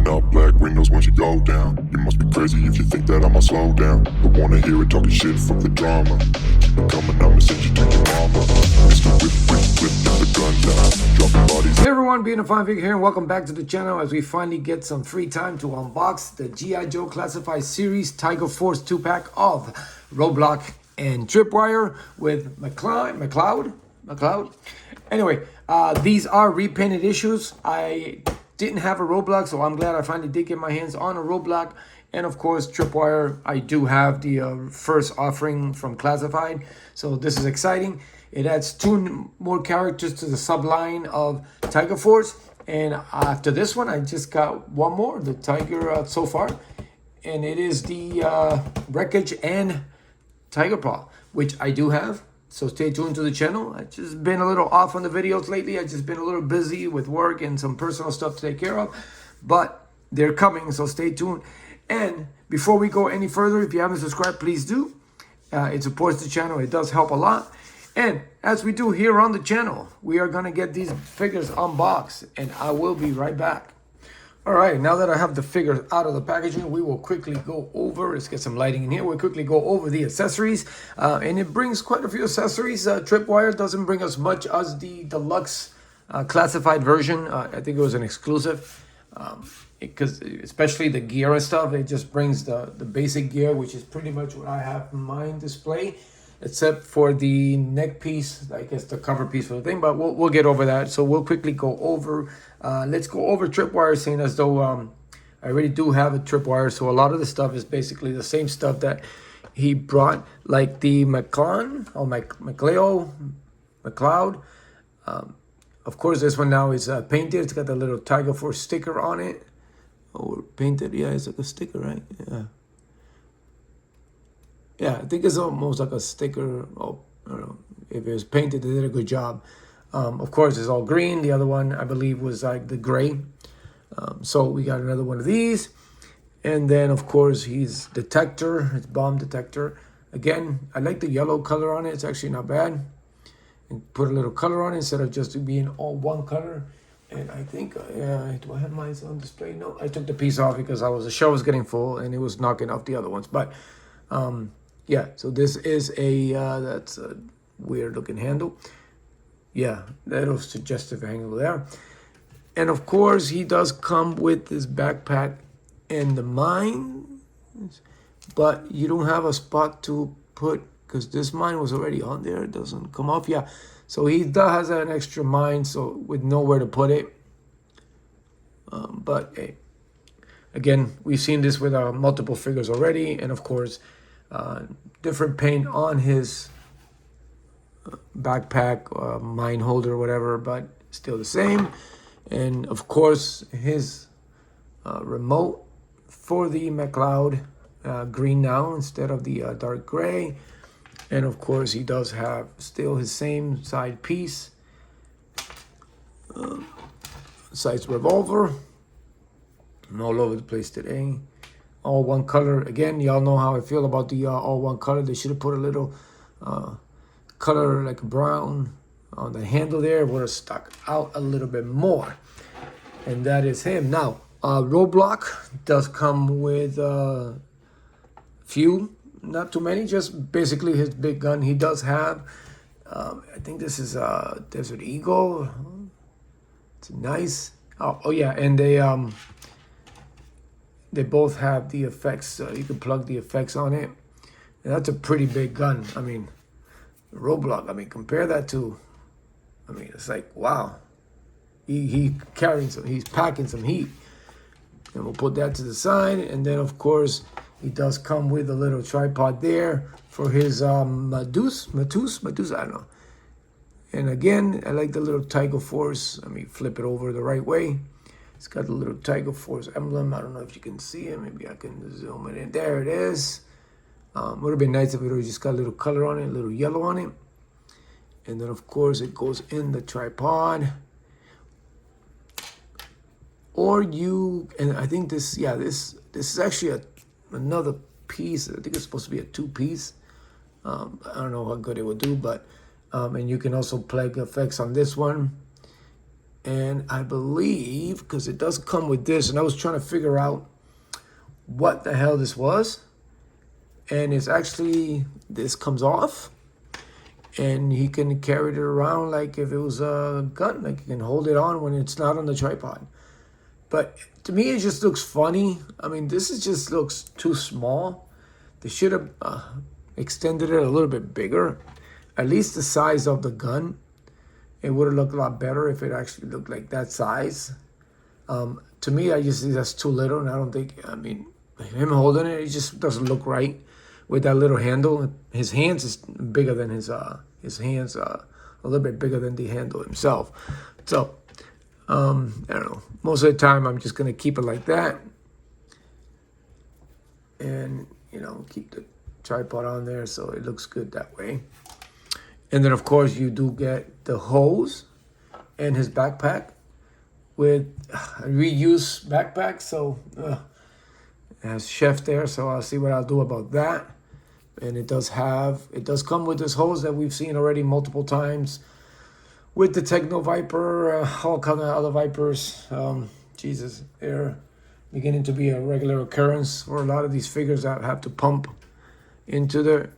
up black windows once you go down. You must be crazy if you think that I'ma slow down. But wanna hear it talking shit from the drama. Keep it coming, I'ma send you to your mama. Mr. Whip, whip, whip, get the gun down. Dropping bodies. Hey everyone, being a fine figure here, and welcome back to the channel as we finally get some free time to unbox the G.I. Joe Classified Series Tiger Force 2-pack of Roadblock and Tripwire with M.A.C.L.E.O.D. Anyway, these are repainted issues. I didn't have a Roadblock, so I'm glad I finally did get my hands on a Roadblock. And of course, Tripwire, I do have the first offering from Classified, so this is exciting. It adds 2 more characters to the subline of Tiger Force. And after this one, I just got 1 more, the Tiger so far. And it is the Wreckage and Tiger Paw, which I do have. So stay tuned to the channel. I've just been a little off on the videos lately. I've just been a little busy with work and some personal stuff to take care of. But they're coming, so stay tuned. And before we go any further, if you haven't subscribed, please do. It supports the channel. It does help a lot. And as we do here on the channel, we are going to get these figures unboxed, and I will be right back. All right, now that I have the figures out of the packaging, we will quickly go over, let's get some lighting in here. We'll quickly go over the accessories, and it brings quite a few accessories. Tripwire doesn't bring as much as the deluxe classified version. I think it was an exclusive, because especially the gear and stuff, it just brings the basic gear, which is pretty much what I have in my display, except for the neck piece, I guess the cover piece for the thing, but we'll get over that. So we'll quickly go over, let's go over Tripwire, saying as though I already do have a Tripwire, so a lot of the stuff is basically the same stuff that he brought, like the M.A.C.L.E.O.D. or M.A.C.L.E.O.D. Of course, this one now is painted. It's got the little Tiger Force sticker on it. Or painted, yeah, it's like a sticker, right? Yeah, I think it's almost like a sticker. Oh, I don't know. If it was painted, they did a good job. Of course, it's all green. The other one, I believe, was like the gray. So we got another one of these. And then, of course, he's detector. It's bomb detector. Again, I like the yellow color on it. It's actually not bad. And put a little color on it instead of just being all one color. And I think, do I have mine on display? No, I took the piece off because the show was getting full and it was knocking off the other ones. But yeah, so this is that's a weird looking handle. Yeah, that'll suggestive angle there. And of course, he does come with this backpack and the mine, but you don't have a spot to put, because this mine was already on there. It doesn't come off. Yeah, so he does have an extra mine, so with nowhere to put it. But hey, again, we've seen this with multiple figures already, and of course, different paint on his backpack, mine holder, whatever, but still the same. And of course, his remote for the M.A.C.L.E.O.D. Green now instead of the dark gray. And of course, he does have still his same side piece, sights revolver. I'm all over the place today. All one color. Again, y'all know how I feel about the all one color. They should have put a little color like brown on the handle there. Would have stuck out a little bit more. And that is him. Now, Roadblock does come with few, not too many, just basically his big gun. He does have, I think this is Desert Eagle. It's nice. Oh yeah, and they both have the effects. You can plug the effects on it. And that's a pretty big gun. I mean, Roadblock, I mean, compare that to, I mean, it's like, wow. He's packing some heat. And we'll put that to the side. And then, of course, he does come with a little tripod there for his Medusa, I don't know. And again, I like the little Tiger Force. Let me flip it over the right way. It's got the little Tiger Force emblem. I don't know if you can see it. Maybe I can zoom it in. There it is. Would have been nice if it would just got a little color on it, a little yellow on it. And then, of course, it goes in the tripod. Or you, and I think this, yeah, this is actually another piece. I think it's supposed to be a 2-piece. I don't know how good it would do, but, and you can also plug effects on this one. And I believe, because it does come with this, and I was trying to figure out what the hell this was. And it's actually, this comes off. And he can carry it around like if it was a gun. Like, you can hold it on when it's not on the tripod. But to me, it just looks funny. I mean, this is just looks too small. They should have extended it a little bit bigger. At least the size of the gun. It would have looked a lot better if it actually looked like that size. To me, I just think that's too little. And I don't think, I mean, him holding it, it just doesn't look right with that little handle. His hands is bigger than his hands, a little bit bigger than the handle himself. So, I don't know. Most of the time, I'm just going to keep it like that. And, you know, keep the tripod on there so it looks good that way. And then, of course, you do get the hose and his backpack with a reuse backpack. So, it has chef there, so I'll see what I'll do about that. And it does come with this hose that we've seen already multiple times with the Techno Viper, all kind of other Vipers. Jesus, they're beginning to be a regular occurrence for a lot of these figures that have to pump into there.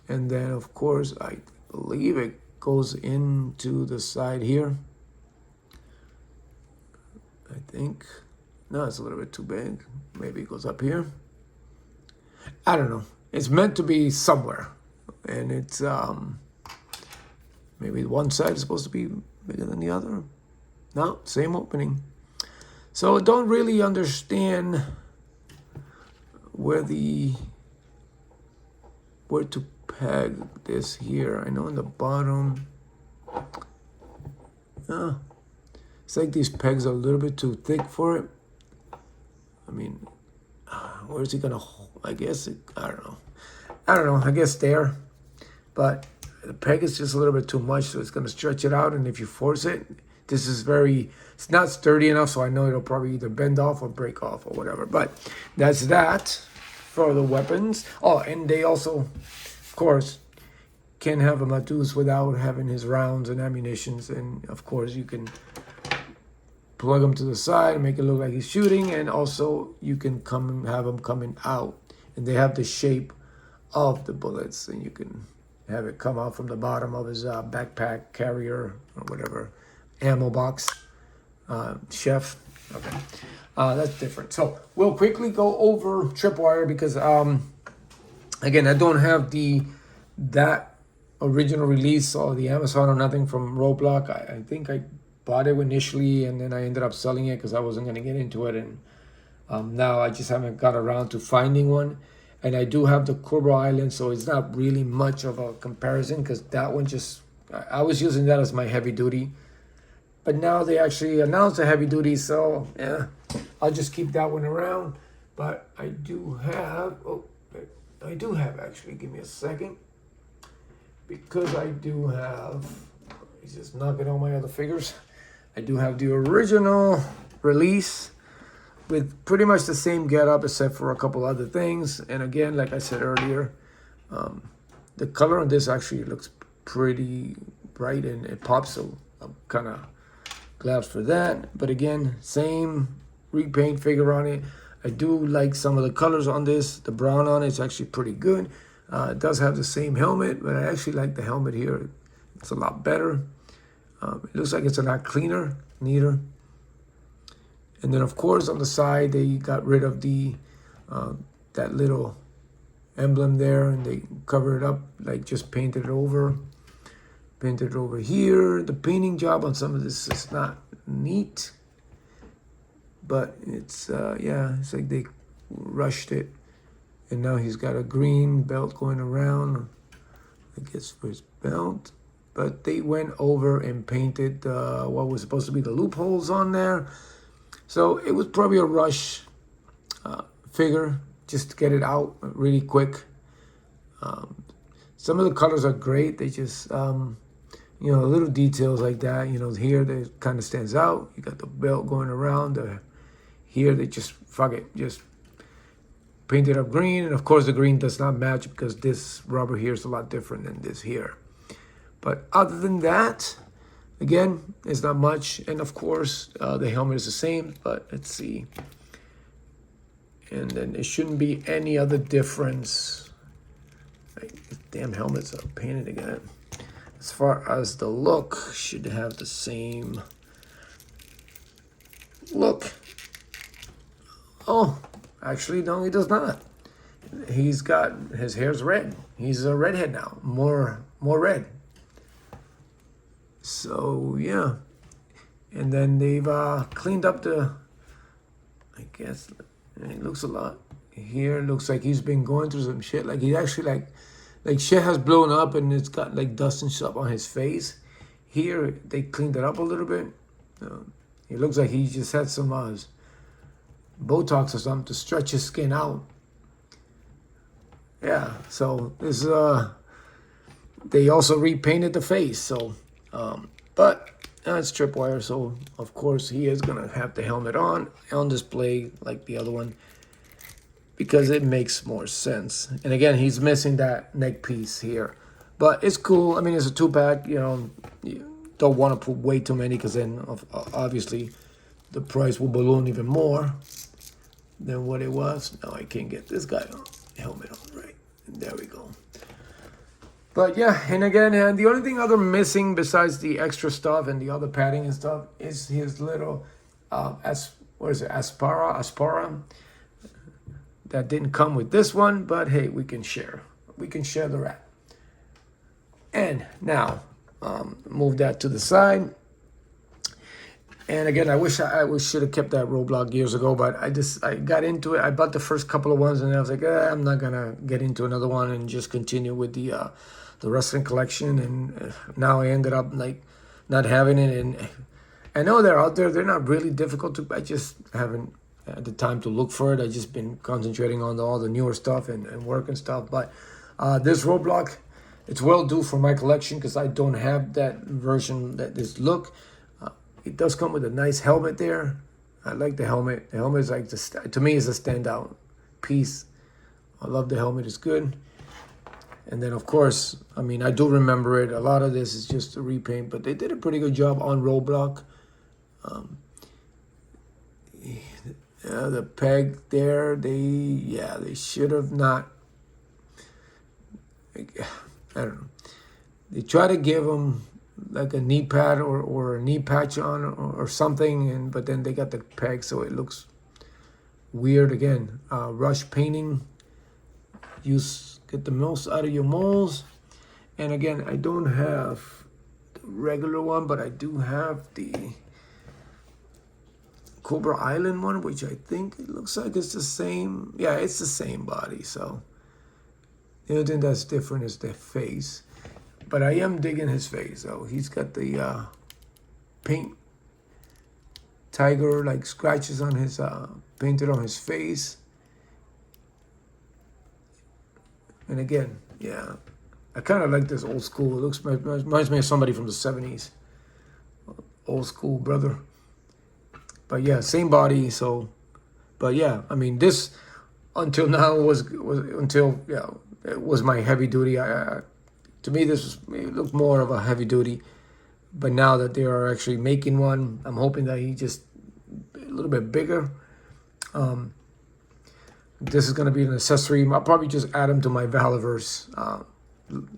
And then, of course, I believe it goes into the side here. I think. No, it's a little bit too big. Maybe it goes up here. I don't know. It's meant to be somewhere. And it's, maybe one side is supposed to be bigger than the other. No, same opening. So I don't really understand where to peg this here. I know in the bottom, it's like these pegs are a little bit too thick for it. I mean, where's he gonna hold? I guess, I don't know. I guess there. But the peg is just a little bit too much, so it's gonna stretch it out. And if you force it, this is it's not sturdy enough, so I know it'll probably either bend off or break off or whatever. But that's that for the weapons. Oh, and they also, of course, can have a Matus without having his rounds and ammunitions. And of course, you can plug him to the side and make it look like he's shooting. And also, you can have him coming out. And they have the shape of the bullets, and you can have it come out from the bottom of his backpack carrier or whatever, ammo box, chef. Okay, that's different. So we'll quickly go over Tripwire because, again, I don't have that original release or the Amazon or nothing from Roadblock. I think I bought it initially, and then I ended up selling it because I wasn't going to get into it, and now I just haven't got around to finding one. And I do have the Cobra Island, so it's not really much of a comparison because that one I was using that as my heavy duty. But now they actually announced the heavy duty, so yeah, I'll just keep that one around. But I do have actually, give me a second. Because I do have, he's just knocking all my other figures. I do have the original release with pretty much the same getup except for a couple other things. And again, like I said earlier, the color on this actually looks pretty bright and it pops, so I'm kind of glad for that. But again, same repaint figure on it. I do like some of the colors on this. The brown on it's actually pretty good. It does have the same helmet, but I actually like the helmet here. It's a lot better. It looks like it's a lot cleaner, neater. And then, of course, on the side, they got rid of that little emblem there, and they covered it up, like just painted it over. Painted it over here. The painting job on some of this is not neat, but it's, it's like they rushed it. And now he's got a green belt going around, I guess, for his belt. But they went over and painted what was supposed to be the loopholes on there. So it was probably a rush figure just to get it out really quick. Some of the colors are great. They just, little details like that. Here they kind of stands out. You got the belt going around. Here they just, just painted up green. And of course the green does not match because this rubber here is a lot different than this here. But other than that, Again, it's not much, and of course, the helmet is the same, but let's see. And then it shouldn't be any other difference. Damn helmets are painted again. As far as the look, should have the same look. Oh, actually, no, he does not. He's got, his hair's red. He's a redhead now, more red. So yeah, and then they've cleaned up the, I guess, it looks a lot. Here looks like he's been going through some shit. Like he actually like shit has blown up and it's got like dust and stuff on his face. Here they cleaned it up a little bit. It looks like he just had some Botox or something to stretch his skin out. Yeah, so this they also repainted the face. So, but it's Tripwire, so of course he is gonna have the helmet on display like the other one because it makes more sense. And again, he's missing that neck piece here, but it's cool. I mean, it's a 2-pack. You know, you don't want to put way too many because then obviously the price will balloon even more than what it was. No, I can't get this guy on helmet on right. There we go. But yeah, and again, the only thing other missing besides the extra stuff and the other padding and stuff is his little, Aspara, that didn't come with this one, but hey, we can share. We can share the wrap. And now, move that to the side. And again, I wish I should have kept that Roadblock years ago, but I got into it. I bought the first couple of ones, and I was like, I'm not gonna get into another one and just continue with the wrestling collection. And now I ended up like not having it. And I know they're out there. They're not really difficult to. I just haven't had the time to look for it. I just been concentrating on all the newer stuff and work and stuff. But this Roadblock, it's well due for my collection because I don't have that version, this look. It does come with a nice helmet there. I like the helmet. The helmet is like, to me, is a standout piece. I love the helmet. It's good. And then, of course, I mean, I do remember it. A lot of this is just a repaint, but they did a pretty good job on Roadblock. The peg there, they should have not. I don't know. They try to give them like a knee pad or a knee patch on or something, but then they got the peg, so it looks weird again. Rush painting, get the most out of your moles. And again, I don't have the regular one, but I do have the Cobra Island one, which I think it looks like it's the same. Yeah, it's the same body. So the only thing that's different is the face. But I am digging his face. So he's got the paint tiger like scratches on his painted on his face. And again, yeah, I kind of like this old school. It reminds me of somebody from the 70s. Old school brother. But yeah, same body. So, but yeah, I mean, this until now was it was my heavy duty. To me, it looked more of a heavy duty. But now that they are actually making one, I'm hoping that he just a little bit bigger. This is going to be an accessory. I'll probably just add him to my Valiverse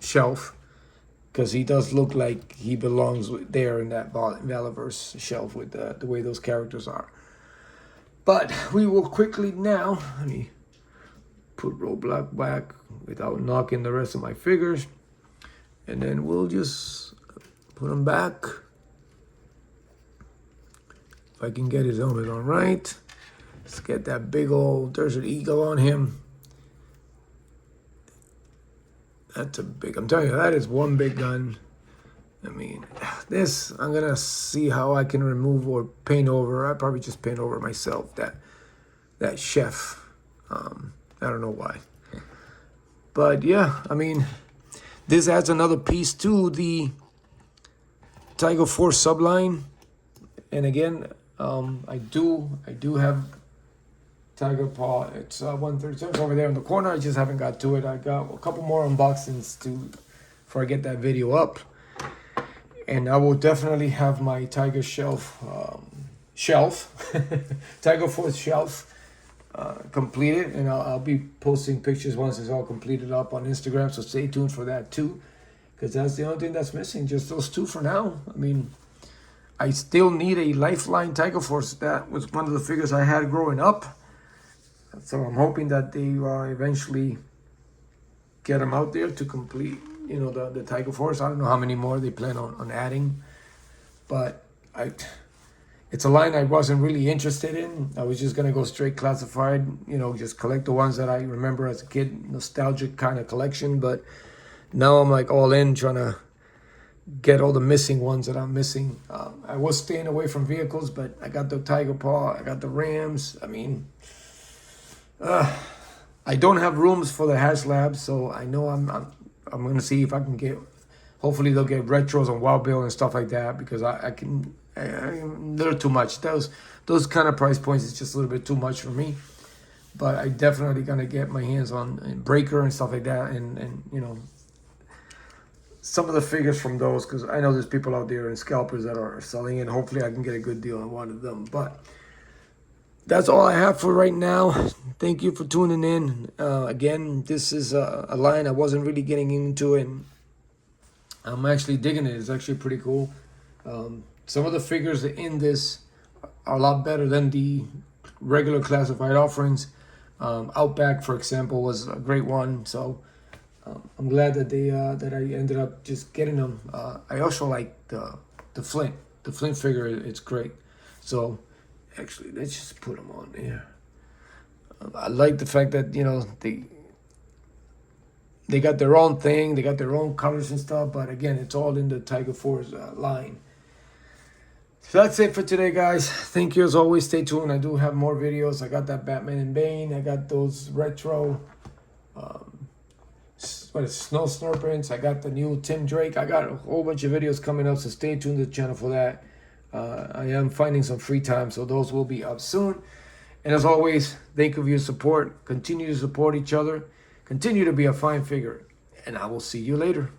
shelf because he does look like he belongs there in that Valiverse shelf with the way those characters are. But we will quickly now, let me put Roadblock back without knocking the rest of my figures. And then we'll just put him back. If I can get his helmet on right. Let's get that big old Desert Eagle on him. That's a big, I'm telling you, that is one big gun. I mean, this, I'm going to see how I can remove or paint over. I'll probably just paint over myself, that chef. I don't know why. But yeah, I mean, this adds another piece to the Tiger Force subline. And again, I do have Tiger Paw. It's 137 over there in the corner. I just haven't got to it. I got a couple more unboxings before I get that video up. And I will definitely have my Tiger shelf, Tiger Force shelf completed, and I'll be posting pictures once it's all completed up on Instagram. So stay tuned for that too, because that's the only thing that's missing. Just those two for now. I mean, I still need a Lifeline Tiger Force. That was one of the figures I had growing up. So I'm hoping that they eventually get them out there to complete, you know, the Tiger Force. I don't know how many more they plan on adding, but it's a line I wasn't really interested in. I was just gonna go straight classified, you know, just collect the ones that I remember as a kid, nostalgic kind of collection. But now I'm like all in, trying to get all the missing ones that I'm missing. I was staying away from vehicles, but I got the Tiger Paw, I got the Rams. I mean, I don't have rooms for the hash labs, so I know I'm gonna see if I can get. Hopefully they'll get retros on Wild Bill and stuff like that, because they're too much. Those kind of price points is just a little bit too much for me. But I definitely gonna get my hands on Breaker and stuff like that, and you know, some of the figures from those, because I know there's people out there and scalpers that are selling it. Hopefully I can get a good deal on one of them. But that's all I have for right now. Thank you for tuning in. Again, this is a line I wasn't really getting into, and I'm actually digging it. It's actually pretty cool. Some of the figures in this are a lot better than the regular classified offerings. Outback, for example, was a great one. So I'm glad that I ended up just getting them. I also like the Flint. The Flint figure, it's great. So actually, let's just put them on there. I like the fact that, you know, they got their own thing. They got their own colors and stuff. But again, it's all in the Tiger Force line. So that's it for today, guys. Thank you as always. Stay tuned. I do have more videos. I got that Batman and Bane. I got those retro Snow Snurpants. I got the new Tim Drake. I got a whole bunch of videos coming up, so stay tuned to the channel for that. I am finding some free time, so those will be up soon. And as always, thank you for your support. Continue to support each other. Continue to be a fine figure. And I will see you later.